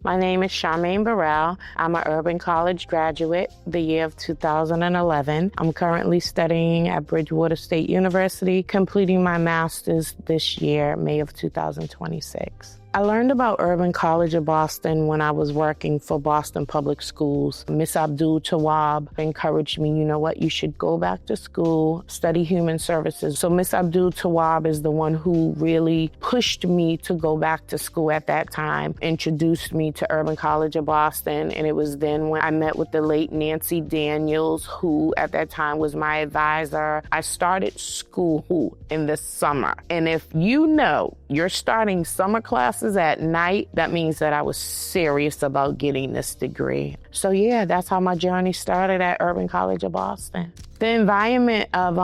My name is Charmaine Burrell. I'm an urban college graduate, the year of 2011. I'm currently studying at Bridgewater State University, completing my master's this year, May of 2026. I learned about Urban College of Boston when I was working for Boston Public Schools. Miss Abdul Tawwab encouraged me, you know what, you should go back to school, study human services. So Miss Abdul Tawwab is the one who really pushed me to go back to school at that time, introduced me to Urban College of Boston. And it was then when I met with the late Nancy Daniels, who at that time was my advisor. I started school in the summer. And if you know you're starting summer classes at night, that means that I was serious about getting this degree. So yeah, that's how my journey started at Urban College of Boston. The environment of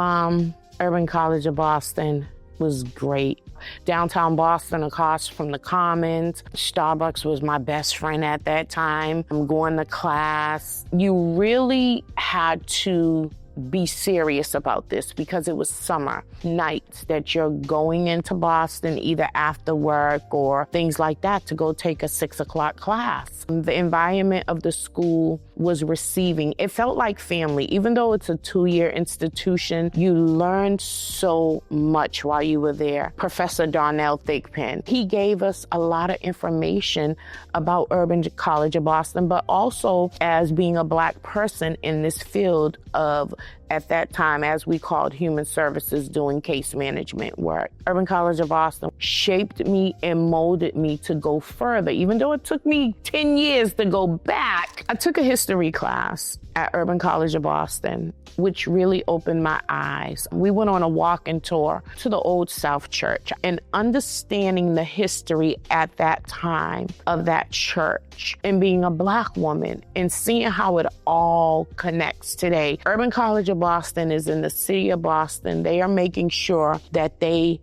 Urban College of Boston was great. Downtown Boston, across from the Commons, Starbucks was my best friend at that time. I'm going to class. You really had to be serious about this because it was summer nights that you're going into Boston either after work or things like that to go take a 6 o'clock class. The environment of the school was receiving. It felt like family. Even though it's a 2-year institution, you learned so much while you were there. Professor Darnell Thigpen, he gave us a lot of information about Urban College of Boston, but also as being a Black person in this field of, at that time, as we called human services, doing case management work. Urban College of Boston shaped me and molded me to go further. Even though it took me 10 years to go back, I took a history class at Urban College of Boston, which really opened my eyes. We went on a walking tour to the Old South Church and understanding the history at that time of that church and being a Black woman and seeing how it all connects today. Urban College of Boston is in the city of Boston. They are making sure that they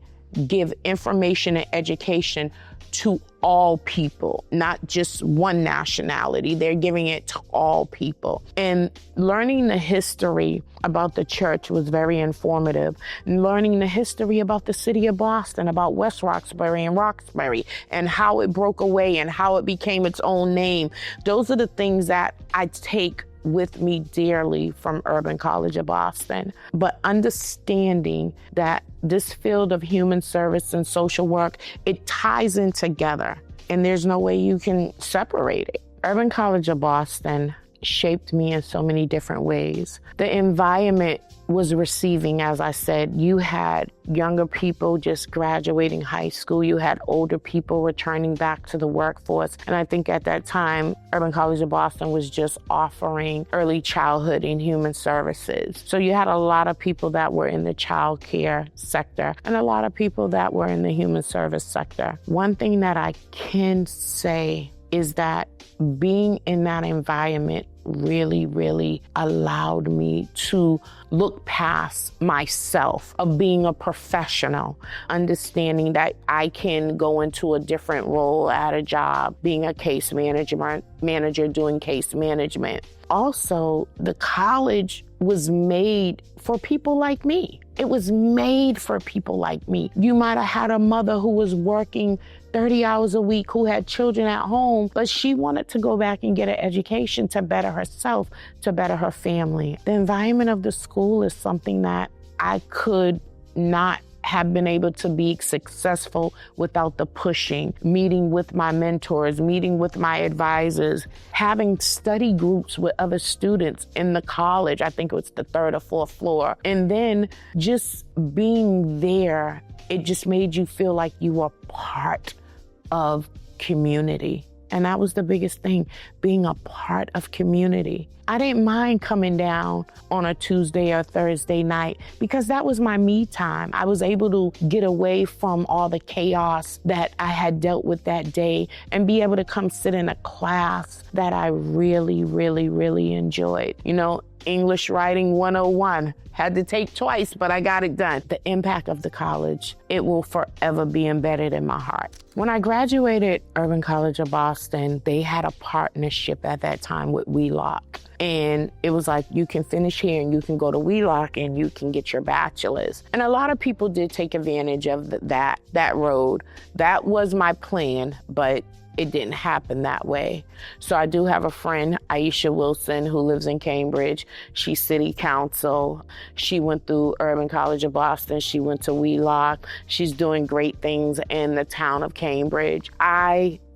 give information and education to all people, not just one nationality. They're giving it to all people. And learning the history about the church was very informative. And learning the history about the city of Boston, about West Roxbury and Roxbury, and how it broke away and how it became its own name. Those are the things that I take with me dearly from Urban College of Boston. But understanding that this field of human service and social work, it ties in together, and there's no way you can separate it. Urban College of Boston shaped me in so many different ways. The environment was receiving, as I said. You had younger people just graduating high school. You had older people returning back to the workforce. And I think at that time, Urban College of Boston was just offering early childhood and human services. So you had a lot of people that were in the child care sector and a lot of people that were in the human service sector. One thing that I can say is that being in that environment really allowed me to look past myself of being a professional, understanding that I can go into a different role at a job, being a case manager doing case management. Also, the college was made for people like me. It was made for people like me. You might have had a mother who was working 30 hours a week, who had children at home, but she wanted to go back and get an education to better herself, to better her family. The environment of the school is something that I could not have been able to be successful without the pushing, meeting with my mentors, meeting with my advisors, having study groups with other students in the college. I think it was the 3rd or 4th floor. And then just being there, it just made you feel like you were part of community. And that was the biggest thing, being a part of community. I didn't mind coming down on a Tuesday or Thursday night because that was my me time. I was able to get away from all the chaos that I had dealt with that day and be able to come sit in a class that I really enjoyed. You know, English Writing 101. Had to take twice, but I got it done. The impact of the college, it will forever be embedded in my heart. When I graduated Urban College of Boston, they had a partnership at that time with Wheelock. And it was like, you can finish here and you can go to Wheelock and you can get your bachelor's. And a lot of people did take advantage of that road. That was my plan, but it didn't happen that way. So I do have a friend, Aisha Wilson, who lives in Cambridge. She's city council. She went through Urban College of Boston. She went to Wheelock. She's doing great things in the town of Cambridge.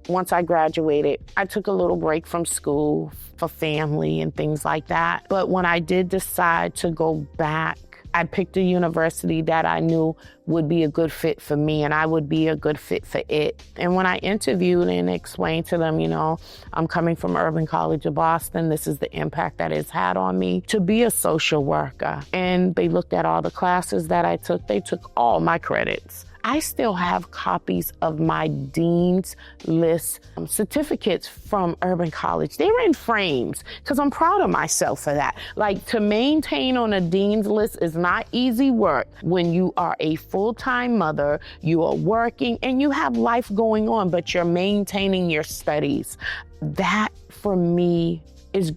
Once I graduated, I took a little break from school for family and things like that. But when I did decide to go back, I picked a university that I knew would be a good fit for me and I would be a good fit for it. And when I interviewed and explained to them, I'm coming from Urban College of Boston, this is the impact that it's had on me to be a social worker. And they looked at all the classes that I took. They took all my credits. I still have copies of my Dean's List certificates from Urban College. They were in frames because I'm proud of myself for that. Like, to maintain on a Dean's List is not easy work when you are a full-time mother, you are working, and you have life going on, but you're maintaining your studies. That, for me, is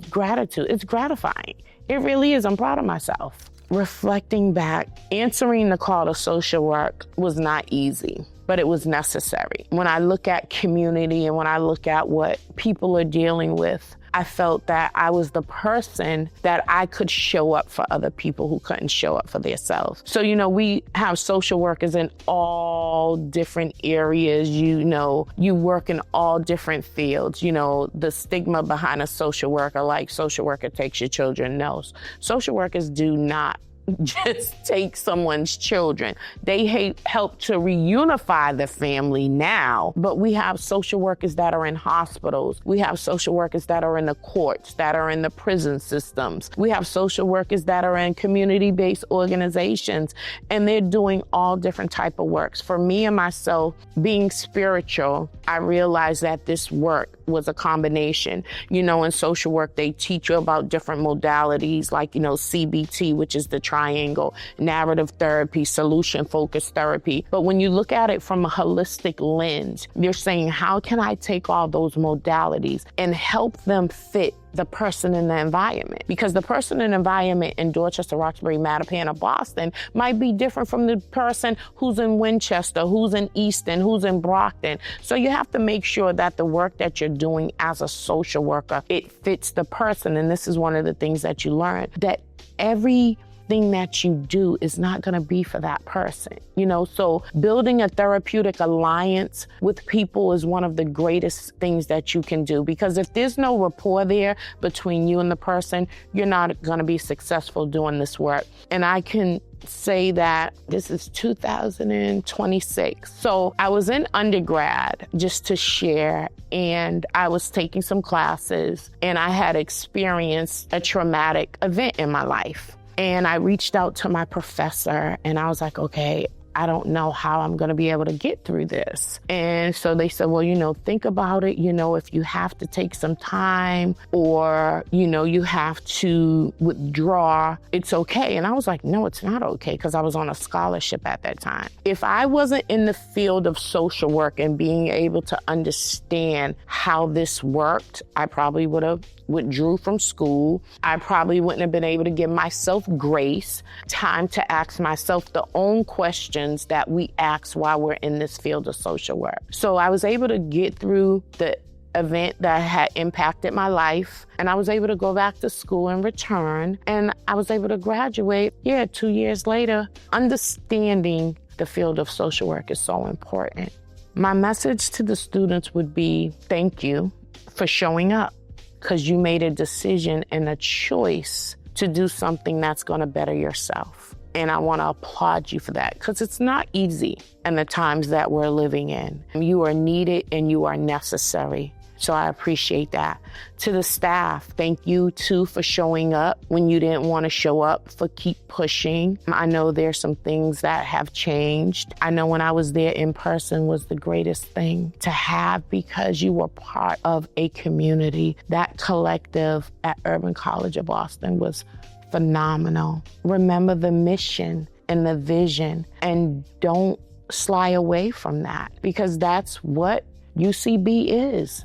gratitude. It's gratifying. It really is. I'm proud of myself. Reflecting back, answering the call to social work was not easy, but it was necessary. When I look at community and when I look at what people are dealing with, I felt that I was the person that I could show up for other people who couldn't show up for themselves. So, we have social workers in all different areas. You work in all different fields. The stigma behind a social worker, like social worker takes your children. No, social workers do not just take someone's children. They help to reunify the family now, but we have social workers that are in hospitals. We have social workers that are in the courts, that are in the prison systems. We have social workers that are in community-based organizations, and they're doing all different type of works. For me and myself, being spiritual, I realized that this work was a combination. In social work, they teach you about different modalities like, CBT, which is the triangle, narrative therapy, solution-focused therapy. But when you look at it from a holistic lens, you're saying, how can I take all those modalities and help them fit the person in the environment? Because the person in the environment in Dorchester, Roxbury, Mattapan, or Boston might be different from the person who's in Winchester, who's in Easton, who's in Brockton. So you have to make sure that the work that you're doing as a social worker, it fits the person. And this is one of the things that you learn, that everything that you do is not going to be for that person. So building a therapeutic alliance with people is one of the greatest things that you can do, because if there's no rapport there between you and the person, you're not going to be successful doing this work. And I can say that this is 2026. So I was in undergrad, just to share, and I was taking some classes, and I had experienced a traumatic event in my life. And I reached out to my professor and I was like, okay, I don't know how I'm going to be able to get through this. And so they said, well, think about it. If you have to take some time or, you have to withdraw, it's okay. And I was like, no, it's not okay, because I was on a scholarship at that time. If I wasn't in the field of social work and being able to understand how this worked, I probably would have withdrew from school. I probably wouldn't have been able to give myself grace, time to ask myself the own questions that we ask while we're in this field of social work. So I was able to get through the event that had impacted my life, and I was able to go back to school and return, and I was able to graduate, 2 years later. Understanding the field of social work is so important. My message to the students would be, thank you for showing up, because you made a decision and a choice to do something that's going to better yourself. And I want to applaud you for that, because it's not easy in the times that we're living in. You are needed and you are necessary. So I appreciate that. To the staff, thank you too for showing up when you didn't want to show up, for keep pushing. I know there's some things that have changed. I know when I was there in person was the greatest thing to have, because you were part of a community. That collective at Urban College of Boston was phenomenal. Remember the mission and the vision, and don't sly away from that, because that's what UCB is.